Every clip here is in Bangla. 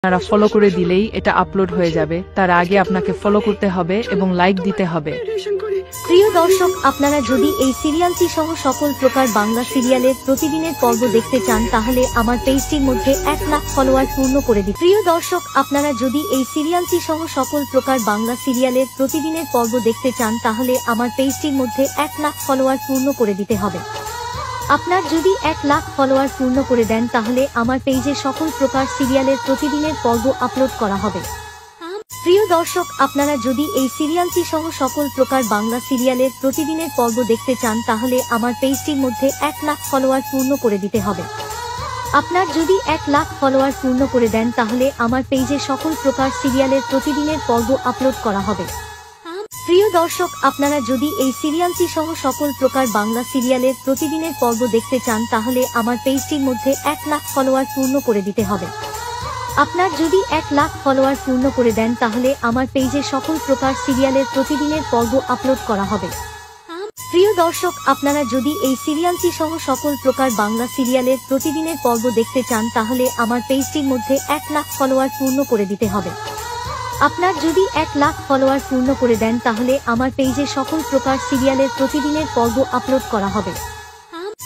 আপনারা ফলো করে দিলেই এটা আপলোড হয়ে যাবে, তার আগে আপনাকে ফলো করতে হবে এবং লাইক দিতে হবে। প্রিয় দর্শক, আপনারা যদি এই সিরিয়ালটি সহ সকল প্রকার বাংলা সিরিয়ালের প্রতিদিনের পর্ব দেখতে চান তাহলে আমার পেজটির মধ্যে 1 লাখ ফলোয়ার পূর্ণ করে দিন। প্রিয় দর্শক, আপনারা যদি এই সিরিয়ালটি সহ সকল প্রকার বাংলা সিরিয়ালের প্রতিদিনের পর্ব দেখতে চান তাহলে আমার পেজটির মধ্যে 1 লাখ ফলোয়ার পূর্ণ করে দিতে হবে। আপনার যদি 1 লাখ ফলোয়ার পূর্ণ করে দেন তাহলে আমার পেজে সকল প্রকার সিরিয়ালের প্রতিদিনের পর্ব আপলোড করা হবে। প্রিয় দর্শক, আপনারা যদি এই সিরিয়ালটি সহ সকল প্রকার বাংলা সিরিয়ালের প্রতিদিনের পর্ব দেখতে চান তাহলে আমার পেজটির মধ্যে 1 লাখ ফলোয়ার পূর্ণ করে দিতে হবে। আপনার যদি 1 লাখ ফলোয়ার পূর্ণ করে দেন তাহলে আমার পেজে সকল প্রকার সিরিয়ালের প্রতিদিনের পর্ব আপলোড করা হবে। প্রিয় দর্শক, আপনারা যদি এই সিরিয়ালটি সহ সকল প্রকার বাংলা সিরিয়ালের প্রতিদিনের পর্ব দেখতে চান তাহলে আমার পেজটির মধ্যে 1 লাখ ফলোয়ার পূর্ণ করে দিতে হবে। আপনার যদি 1 লাখ ফলোয়ার পূর্ণ করে দেন তাহলে আমার পেজে সকল প্রকার সিরিয়ালের প্রতিদিনের পর্ব আপলোড করা হবে। প্রিয় দর্শক, আপনারা যদি এই সিরিয়ালটি সহ সকল প্রকার বাংলা সিরিয়ালের প্রতিদিনের পর্ব দেখতে চান তাহলে আমার পেজটির মধ্যে 1 লাখ ফলোয়ার পূর্ণ করে দিতে হবে। আপনার যদি 1 লাখ ফলোয়ার পূর্ণ করে দেন তাহলে আমার পেজে সকল প্রকার সিরিয়ালের প্রতিদিনের পর্ব আপলোড করা হবে।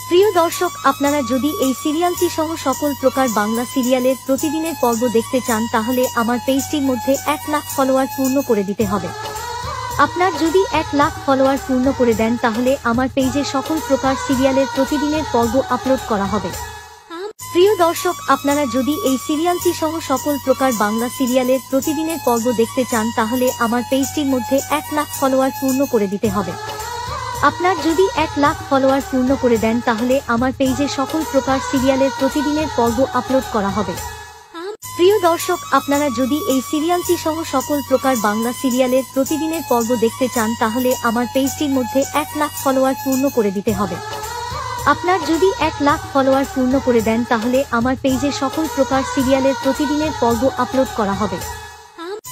প্রিয় দর্শক, আপনারা যদি এই সিরিয়ালটি সহ সকল প্রকার বাংলা সিরিয়ালের প্রতিদিনের পর্ব দেখতে চান তাহলে আমার পেজটির মধ্যে 1 লাখ ফলোয়ার পূর্ণ করে দিতে হবে। আপনার যদি 1 লাখ ফলোয়ার পূর্ণ করে দেন তাহলে আমার পেজে সকল প্রকার সিরিয়ালের প্রতিদিনের পর্ব আপলোড করা হবে। প্রিয় দর্শক, আপনারা যদি এই সিরিয়ালটি সহ সকল প্রকার বাংলা সিরিয়ালের প্রতিদিনের পর্ব দেখতে চান তাহলে আমার পেজটির মধ্যে 1 লাখ ফলোয়ার পূর্ণ করে দিতে হবে। আপনার যদি 1 লাখ ফলোয়ার পূর্ণ করে দেন তাহলে আমার পেজে সকল প্রকার সিরিয়ালের প্রতিদিনের পর্ব আপলোড করা হবে। প্রিয় দর্শক, আপনারা যদি এই সিরিয়ালটি সহ সকল প্রকার বাংলা সিরিয়ালের প্রতিদিনের পর্ব দেখতে চান তাহলে আমার পেজটির মধ্যে 1 লাখ ফলোয়ার পূর্ণ করে দিতে হবে। আপনার যদি 1 লাখ ফলোয়ার পূর্ণ করে দেন তাহলে আমার পেজে সকল প্রকার সিরিয়ালের প্রতিদিনের পর্ব আপলোড করা হবে।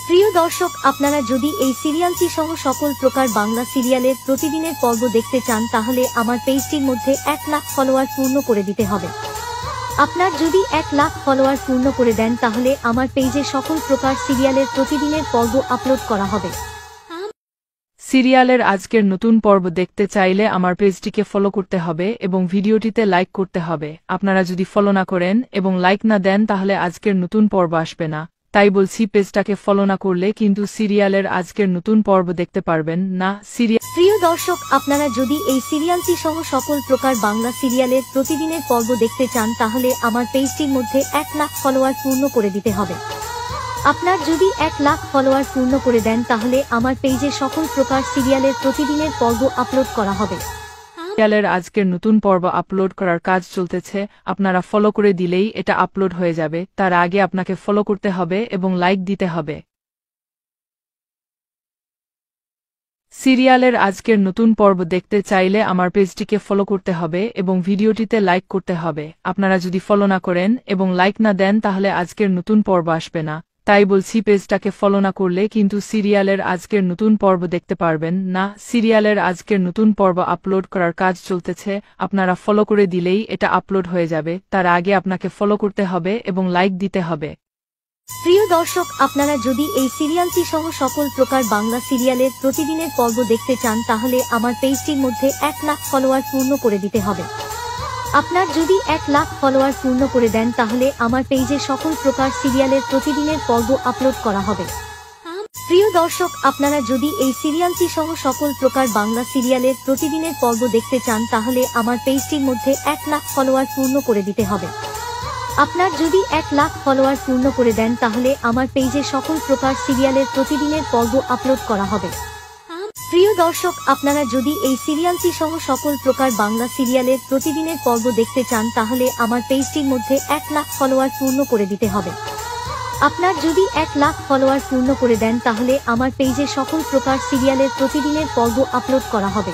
প্রিয় দর্শক, আপনারা যদি এই সিরিয়ালটি সহ সকল প্রকার বাংলা সিরিয়ালের প্রতিদিনের পর্ব দেখতে চান তাহলে আমার পেজটির মধ্যে 1 লাখ ফলোয়ার পূর্ণ করে দিতে হবে। আপনার যদি 1 লাখ ফলোয়ার পূর্ণ করে দেন তাহলে আমার পেজে সকল প্রকার সিরিয়ালের প্রতিদিনের পর্ব আপলোড করা হবে। সিরিয়ালের আজকের নতুন পর্ব দেখতে চাইলে আমার পেজটিকে ফলো করতে হবে এবং ভিডিওটিতে লাইক করতে হবে। আপনারা যদি ফলো না করেন এবং লাইক না দেন তাহলে আজকের নতুন পর্ব আসবে না। তাই বলছি, পেজটাকে ফলো না করলে কিন্তু সিরিয়ালের আজকের নতুন পর্ব দেখতে পারবেন না। প্রিয় দর্শক, আপনারা যদি এই সিরিয়ালটি সহ সকল প্রকার বাংলা সিরিয়ালের প্রতিদিনের পর্ব দেখতে চান তাহলে আমার পেজটির মধ্যে 1 লাখ ফলোয়ার পূর্ণ করে দিতে হবে। আপনার যদি 1 লাখ ফলোয়ার পূর্ণ করে দেন তাহলে আমার পেজে সকল প্রকার সিরিয়ালের প্রতিদিনের পর্ব আপলোড করা হবে। সিরিয়ালের আজকের নতুন পর্ব আপলোড করার কাজ চলতেছে, আপনারা ফলো করে দিলেই এটা আপলোড হয়ে যাবে, তার আগে আপনাকে ফলো করতে হবে এবং লাইক দিতে হবে। সিরিয়ালের আজকের নতুন পর্ব দেখতে চাইলে আমার পেজটিকে ফলো করতে হবে এবং ভিডিওটিতে লাইক করতে হবে। আপনারা যদি ফলো না করেন এবং লাইক না দেন তাহলে আজকের নতুন পর্ব আসবে না। তাই বলছি, পেজটাকে ফলো না করলে কিন্তু সিরিয়ালের আজকের নতুন পর্ব দেখতে পারবেন না। সিরিয়ালের আজকের নতুন পর্ব আপলোড করার কাজ চলতেছে, আপনারা ফলো করে দিলেই এটা আপলোড হয়ে যাবে, তার আগে আপনাকে ফলো করতে হবে এবং লাইক দিতে হবে। প্রিয় দর্শক, আপনারা যদি এই সিরিয়ালটি সহ সকল প্রকার বাংলা সিরিয়ালের প্রতিদিনের পর্ব দেখতে চান তাহলে আমার পেজটির মধ্যে 1 লাখ ফলোয়ার পূর্ণ করে দিতে হবে। আপনার যদি 1 লাখ ফলোয়ার পূর্ণ করে দেন তাহলে আমার পেজে সকল প্রকার সিরিয়ালের প্রতিদিনের পর্ব আপলোড করা হবে। প্রিয় দর্শক, আপনারা যদি এই সিরিয়ালটি সহ সকল প্রকার বাংলা সিরিয়ালের প্রতিদিনের পর্ব দেখতে চান তাহলে আমার পেজটির মধ্যে 1 লাখ ফলোয়ার পূর্ণ করে দিতে হবে। আপনার যদি 1 লাখ ফলোয়ার পূর্ণ করে দেন তাহলে আমার পেজে সকল প্রকার সিরিয়ালের প্রতিদিনের পর্ব আপলোড করা হবে। প্রিয় দর্শক, আপনারা যদি এই সিরিয়ালটি সহ সকল প্রকার বাংলা সিরিয়ালের প্রতিদিনের পর্ব দেখতে চান তাহলে আমার পেজটির মধ্যে 1 লাখ ফলোয়ার পূর্ণ করে দিতে হবে। আপনার যদি 1 লাখ ফলোয়ার পূর্ণ করে দেন তাহলে আমার পেজে সকল প্রকার সিরিয়ালের প্রতিদিনের পর্ব আপলোড করা হবে।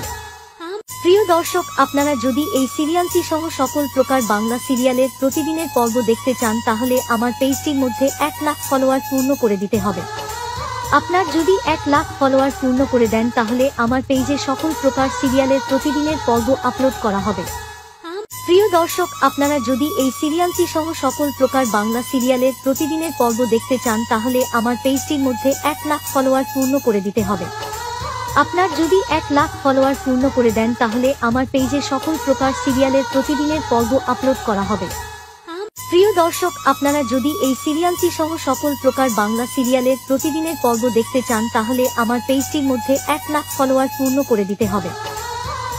প্রিয় দর্শক, আপনারা যদি এই সিরিয়ালটি সহ সকল প্রকার বাংলা সিরিয়ালের প্রতিদিনের পর্ব দেখতে চান তাহলে আমার পেজটির মধ্যে 1 লাখ ফলোয়ার পূর্ণ করে দিতে হবে। আপনার যদি 1 লাখ ফলোয়ার পূর্ণ করে দেন তাহলে আমার পেজে সকল প্রকার সিরিয়ালের প্রতিদিনের পর্ব আপলোড করা হবে। প্রিয় দর্শক, আপনারা যদি এই সিরিয়ালটি সহ সকল প্রকার বাংলা সিরিয়ালের প্রতিদিনের পর্ব দেখতে চান তাহলে আমার পেজটির মধ্যে 1 লাখ ফলোয়ার পূর্ণ করে দিতে হবে। আপনার যদি 1 লাখ ফলোয়ার পূর্ণ করে দেন তাহলে আমার পেজে সকল প্রকার সিরিয়ালের প্রতিদিনের পর্ব আপলোড করা হবে। প্রিয় দর্শক, আপনারা যদি এই সিরিয়ালটি সহ সকল প্রকার বাংলা সিরিয়ালের প্রতিদিনের পর্ব দেখতে চান তাহলে আমার পেজটির মধ্যে 1 লাখ ফলোয়ার পূর্ণ করে দিতে হবে।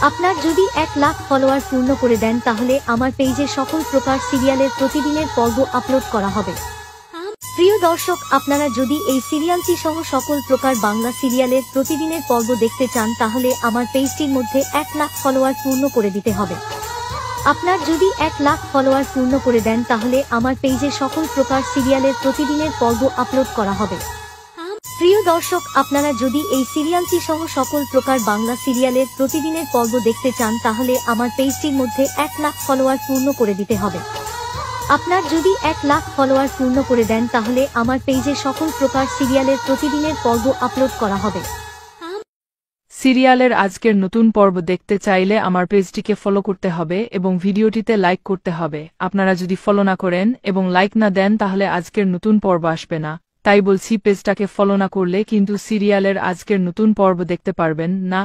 আপনার যদি 1 লাখ ফলোয়ার পূর্ণ করে দেন তাহলে আমার পেজে সকল প্রকার সিরিয়ালের প্রতিদিনের পর্ব আপলোড করা হবে। প্রিয় দর্শক, আপনারা যদি এই সিরিয়ালটি সহ সকল প্রকার বাংলা সিরিয়ালের প্রতিদিনের পর্ব দেখতে চান তাহলে আমার পেজটির মধ্যে 1 লাখ ফলোয়ার পূর্ণ করে দিতে হবে। আপনার যদি 1 লাখ ফলোয়ার পূর্ণ করে দেন তাহলে আমার পেজে সকল প্রকার সিরিয়ালের প্রতিদিনের পর্ব আপলোড করা হবে। প্রিয় দর্শক, আপনারা যদি এই সিরিয়ালটি সহ সকল প্রকার বাংলা সিরিয়ালের প্রতিদিনের পর্ব দেখতে চান তাহলে আমার পেজটির মধ্যে 1 লাখ ফলোয়ার পূর্ণ করে দিতে হবে। আপনার যদি 1 লাখ ফলোয়ার পূর্ণ করে দেন তাহলে আমার পেজে সকল প্রকার সিরিয়ালের প্রতিদিনের পর্ব আপলোড করা হবে। সিরিয়ালের আজকের নতুন পর্ব দেখতে চাইলে আমার পেজটিকে ফলো করতে হবে এবং ভিডিওটিতে লাইক করতে হবে। আপনারা যদি ফলো না করেন এবং লাইক না দেন তাহলে আজকের নতুন পর্ব আসবে না। তাই বলছি, পেজটাকে ফলো না করলে কিন্তু সিরিয়ালের আজকের নতুন পর্ব দেখতে পারবেন না।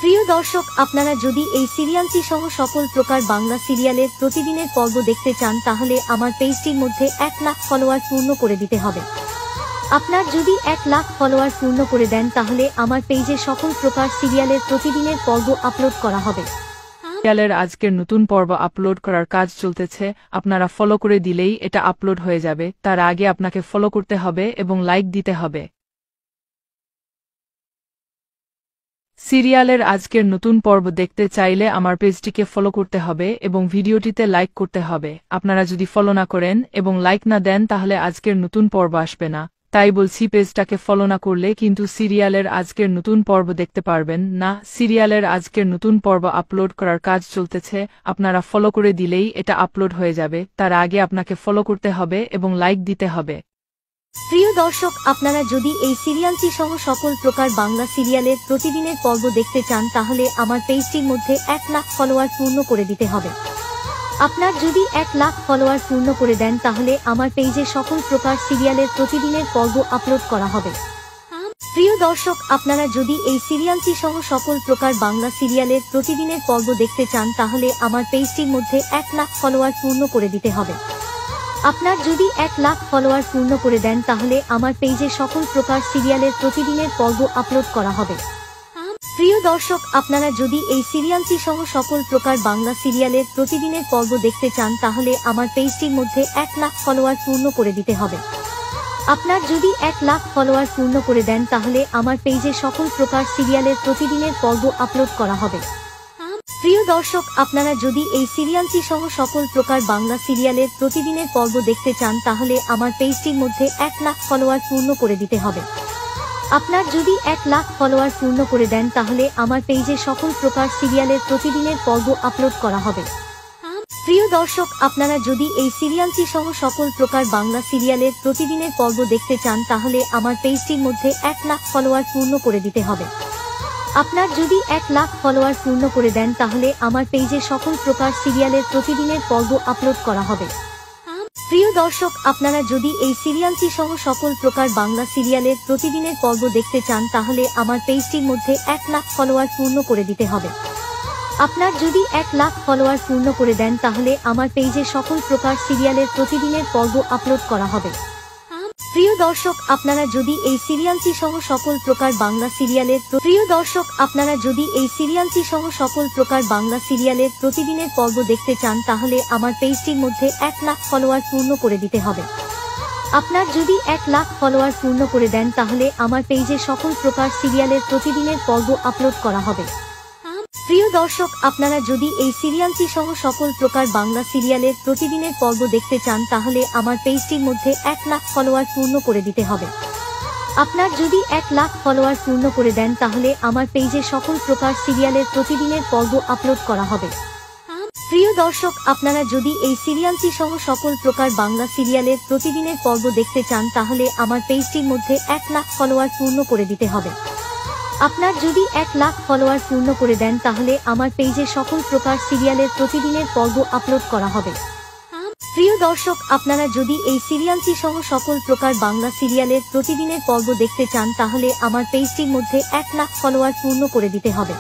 প্রিয় দর্শক, আপনারা যদি এই সিরিয়ালটি সহ সকল প্রকার বাংলা সিরিয়ালের প্রতিদিনের পর্ব দেখতে চান তাহলে আমার পেজটির মধ্যে 1 লাখ ফলোয়ার পূর্ণ করে দিতে হবে। আপনার যদি 1 লাখ ফলোয়ার পূর্ণ করে দেন তাহলে আমার পেজে সকল প্রকার সিরিয়ালের প্রতিদিনের পর্ব আপলোড করা হবে। সিরিয়ালের আজকের নতুন পর্ব আপলোড করার কাজ চলতেছে, আপনারা ফলো করে দিলেই এটা আপলোড হয়ে যাবে। তার আগে আপনাকে ফলো করতে হবে এবং লাইক দিতে হবে। সিরিয়ালের আজকের নতুন পর্ব দেখতে চাইলে আমার পেজটিকে ফলো করতে হবে এবং ভিডিওটিতে লাইক করতে হবে। আপনারা যদি ফলো না করেন এবং লাইক না দেন তাহলে আজকের নতুন পর্ব আসবে না। তাই বলছি, পেজটাকে ফলো না করলে কিন্তু সিরিয়ালের আজকের নতুন পর্ব দেখতে পারবেন না। সিরিয়ালের আজকের নতুন পর্ব আপলোড করার কাজ চলতেছে, আপনারা ফলো করে দিলেই এটা আপলোড হয়ে যাবে। তার আগে আপনাকে ফলো করতে হবে এবং লাইক দিতে হবে। প্রিয় দর্শক, আপনারা যদি এই সিরিয়ালটি সহ সকল প্রকার বাংলা সিরিয়ালের প্রতিদিনের পর্ব দেখতে চান তাহলে আমার পেজটির মধ্যে 1 লাখ ফলোয়ার পূর্ণ করে দিতে হবে। আপনার যদি 1 লাখ ফলোয়ার পূর্ণ করে দেন তাহলে আমার পেজে সকল প্রকার সিরিয়ালের প্রতিদিনের পর্ব আপলোড করা হবে। প্রিয় দর্শক, আপনারা যদি এই সিরিয়ালটি সহ সকল প্রকার বাংলা সিরিয়ালের প্রতিদিনের পর্ব দেখতে চান তাহলে আমার পেজটির মধ্যে 1 লাখ ফলোয়ার পূর্ণ করে দিতে হবে। আপনার যদি 1 লাখ ফলোয়ার পূর্ণ করে দেন তাহলে আমার পেজে সকল প্রকার সিরিয়ালের প্রতিদিনের পর্ব আপলোড করা হবে। প্রিয় দর্শক, আপনারা যদি এই সিরিয়ালটি সহ সকল প্রকার বাংলা সিরিয়ালের প্রতিদিনের পর্ব দেখতে চান তাহলে আমার পেজটির মধ্যে 1 লাখ ফলোয়ার পূর্ণ করে দিতে হবে। আপনার যদি 1 লাখ ফলোয়ার পূর্ণ করে দেন তাহলে আমার পেজে সকল প্রকার সিরিয়ালের প্রতিদিনের পর্ব আপলোড করা হবে। প্রিয় দর্শক, আপনারা যদি এই সিরিয়ালটি সহ সকল প্রকার বাংলা সিরিয়ালের প্রতিদিনের পর্ব দেখতে চান তাহলে আমার পেজটির মধ্যে 1 লাখ ফলোয়ার পূর্ণ করে দিতে হবে। আপনার যদি 1 লাখ ফলোয়ার পূর্ণ করে দেন তাহলে আমার পেজে সকল প্রকার সিরিয়ালের প্রতিদিনের পর্ব আপলোড করা হবে। প্রিয় দর্শক, আপনারা যদি এই সিরিয়ালটি সহ সকল প্রকার বাংলা সিরিয়ালের প্রতিদিনের পর্ব দেখতে চান তাহলে আমার পেজটির মধ্যে 1 লাখ ফলোয়ার পূর্ণ করে দিতে হবে। আপনার যদি 1 লাখ ফলোয়ার পূর্ণ করে দেন তাহলে আমার পেজে সকল প্রকার সিরিয়ালের প্রতিদিনের পর্ব আপলোড করা হবে। প্রিয় দর্শক, আপনারা যদি এই সিরিয়ালটি সহ সকল প্রকার বাংলা সিরিয়ালের প্রতিদিনের পর্ব দেখতে চান তাহলে আমার পেজটির মধ্যে 1 লাখ ফলোয়ার পূর্ণ করে দিতে হবে। আপনার যদি 1 লাখ ফলোয়ার পূর্ণ করে দেন তাহলে আমার পেজে সকল প্রকার সিরিয়ালের প্রতিদিনের পর্ব আপলোড করা হবে। প্রিয় দর্শক, আপনারা যদি এই সিরিয়ালটি সহ সকল প্রকার বাংলা সিরিয়ালের প্রতিদিনের পর্ব দেখতে চান তাহলে আমার পেজটির মধ্যে 1 লাখ ফলোয়ার পূর্ণ করে দিতে হবে। আপনার যদি 1 লাখ ফলোয়ার পূর্ণ করে দেন তাহলে আমার পেজে সকল প্রকার সিরিয়ালের প্রতিদিনের পর্ব আপলোড করা হবে। প্রিয় দর্শক, আপনারা যদি এই সিরিয়ালটি সহ সকল প্রকার বাংলা সিরিয়ালের প্রতিদিনের পর্ব দেখতে চান তাহলে আমার পেজটির মধ্যে 1 লাখ ফলোয়ার পূর্ণ করে দিতে হবে। আপনার যদি 1 লাখ ফলোয়ার পূর্ণ করে দেন তাহলে আমার পেজে সকল প্রকার সিরিয়ালের প্রতিদিনের পর্ব আপলোড করা হবে। প্রিয় দর্শক, আপনারা যদি এই সিরিয়ালটি সহ সকল প্রকার বাংলা সিরিয়ালের প্রতিদিনের পর্ব দেখতে চান তাহলে আমার পেজটির মধ্যে 1 লাখ ফলোয়ার পূর্ণ করে দিতে হবে। আপনার যদি 1 লাখ ফলোয়ার পূর্ণ করে দেন তাহলে আমার পেজে সকল প্রকার সিরিয়ালের প্রতিদিনের পর্ব আপলোড করা হবে। প্রিয় দর্শক, আপনারা যদি এই সিরিয়ালটি সহ সকল প্রকার বাংলা সিরিয়ালের প্রতিদিনের পর্ব দেখতে চান তাহলে আমার পেজটির মধ্যে 1 লাখ ফলোয়ার পূর্ণ করে দিতে হবে।